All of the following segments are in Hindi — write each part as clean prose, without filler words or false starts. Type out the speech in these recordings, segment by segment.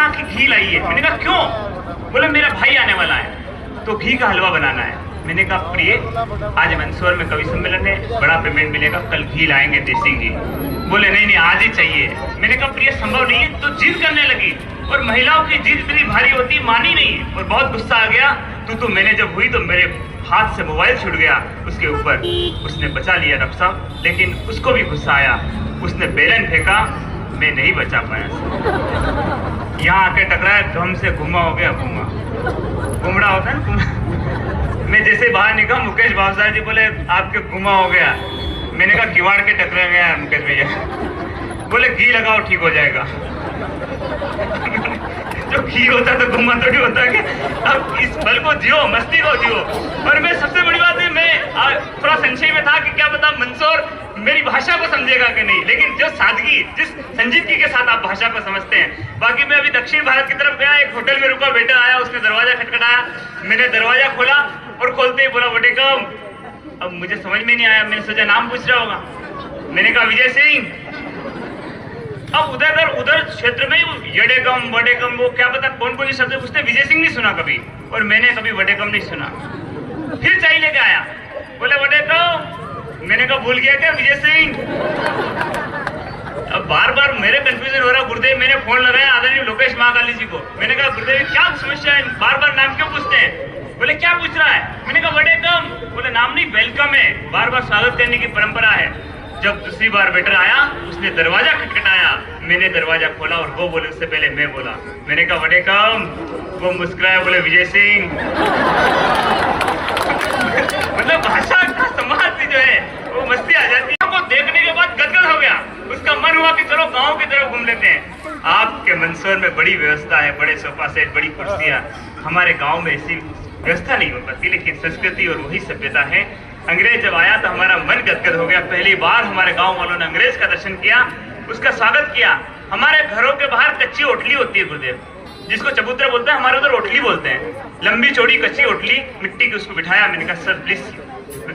कहा कि घी लाइए। मैंने कहा क्यों? बोले मेरा भाई आने वाला है तो घी का हलवा बनाना है। मैंने कहा प्रिय, आज मंदसौर में कवि सम्मेलन है, बड़ा पेमेंट मिलेगा, कल घी लाएंगे देसी घी। बोले नहीं नहीं आज ही चाहिए। मैंने कहा प्रिय संभव नहीं है। तो जिद करने लगी और महिलाओं की जिद इतनी भारी होती, मानी नहीं और बहुत गुस्सा आ गया। तो मैंने जब हुई तो मेरे हाथ से मोबाइल छूट गया उसके ऊपर। उसने बचा लिया डॉक्टर साहब, लेकिन उसको भी गुस्सा आया, उसने बेलन फेंका, मैं नहीं बचा पाया। यहाँ आके टकराया, धम से घुमा हो गया, घुमड़ा होता है ना। मैं जैसे बाहर निकला मुकेश भावसार जी बोले आपके घुमा हो गया। मैंने कहा किवाड़ के टकरा गया मुकेश भैया। बोले घी लगाओ ठीक हो जाएगा। जो घी होता तो घुमा थोड़ी होता है। अब इस पल को जियो, मस्ती को जियो। और मैं सबसे बड़ी बात है, मैं थोड़ा संशय में था कि क्या पता मंदसौर मेरी भाषा को समझेगा कि नहीं, लेकिन जो सादगी, जिस संजीदगी के साथ आप भाषा को समझते हैं। बाकी मैं अभी दक्षिण भारत की तरफ गया, एक होटल में रुका, वेटर आया, उसने दरवाजा खटखटाया, मैंने दरवाजा खोला और खोलते ही बोला वटे कम। अब मुझे समझ में नहीं आया, मैंने सोचा नाम पूछ रहा होगा। मैंने कहा विजय सिंह। अब उधर क्षेत्र में यडेकम वडेकम, वो क्या पता कौन कौन से शब्द, उसने विजय सिंह नहीं सुना कभी और मैंने कभी वडेकम नहीं सुना। फिर चाय लेके आया, बोले वडेकम। मैंने कहा भूल गया क्या विजय सिंह? अब बार बार मेरे कंफ्यूजन हो रहा। गुरुदेव, मैंने फोन लगाया आदरणीय लोकेश महाकाली जी को। मैंने कहा गुरुदेव क्या समस्या है, बार बार नाम क्यों पूछते हैं? बोले क्या पूछ रहा है? मैंने कहा वडेकम। बोले नाम नहीं वेलकम है, बार बार स्वागत करने की परंपरा है। जब दूसरी बार वेटर आया, उसने दरवाजा खटखटाया, मैंने दरवाजा खोला और वो बोले उससे पहले मैं बोला। मैंने कहा वडेकम। वो मुस्कुराया, बोले विजय सिंह। मतलब भाषा का समाज जो है वो मस्ती आ जाती है। को देखने के बाद गदगद हो गया, उसका मन हुआ कि चलो गांव की तरफ घूम लेते हैं। आपके मंदसौर में बड़ी व्यवस्था है, बड़े सोफा सेट, बड़ी कुर्सियां। हमारे गांव में ऐसी व्यवस्था नहीं हो पाती, लेकिन संस्कृति और वही सभ्यता है। अंग्रेज जब आया तो हमारा मन गदगद हो गया। पहली बार हमारे गांव वालों ने अंग्रेज का दर्शन किया, उसका स्वागत किया। हमारे घरों के बाहर कच्ची ओटली होती है गुरुदेव, जिसको चबूतरा बोलते हैं, हमारे उधर ओटली बोलते हैं। लंबी चौड़ी कच्ची ओटली, मिट्टी की, उसको बिठाया। मैंने कहा sir please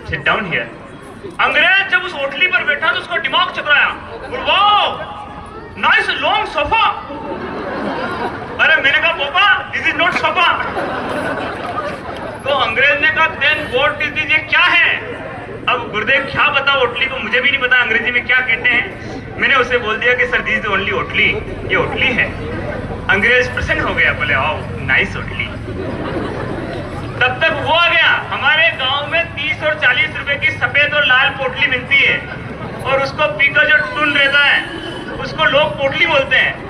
sit down here. अंग्रेज जब उस ओटली पर बैठा तो उसको दिमाग चकराया, वाओ नाइस लॉन्ग सोफा। अरे मैंने कहा पापा दिस इज नॉट सोफा। तो अंग्रेज ने कहा देन व्हाट इज दिस, ये क्या है? अब गुरुदेव क्या बताओ ओटली को, मुझे भी नहीं पता अंग्रेजी में क्या कहते हैं। मैंने उसे बोल दिया कि सर दिस इज ओनली ओटली, ये ओटली है। अंग्रेज प्रसन्न हो गया, बोले आओ नाइस ओटली। तब तक वो आ गया। हमारे गांव में 30 और 40 रुपए की सफेद और लाल पोटली मिलती है और उसको पीकर जो टुन रहता है उसको लोग पोटली बोलते हैं।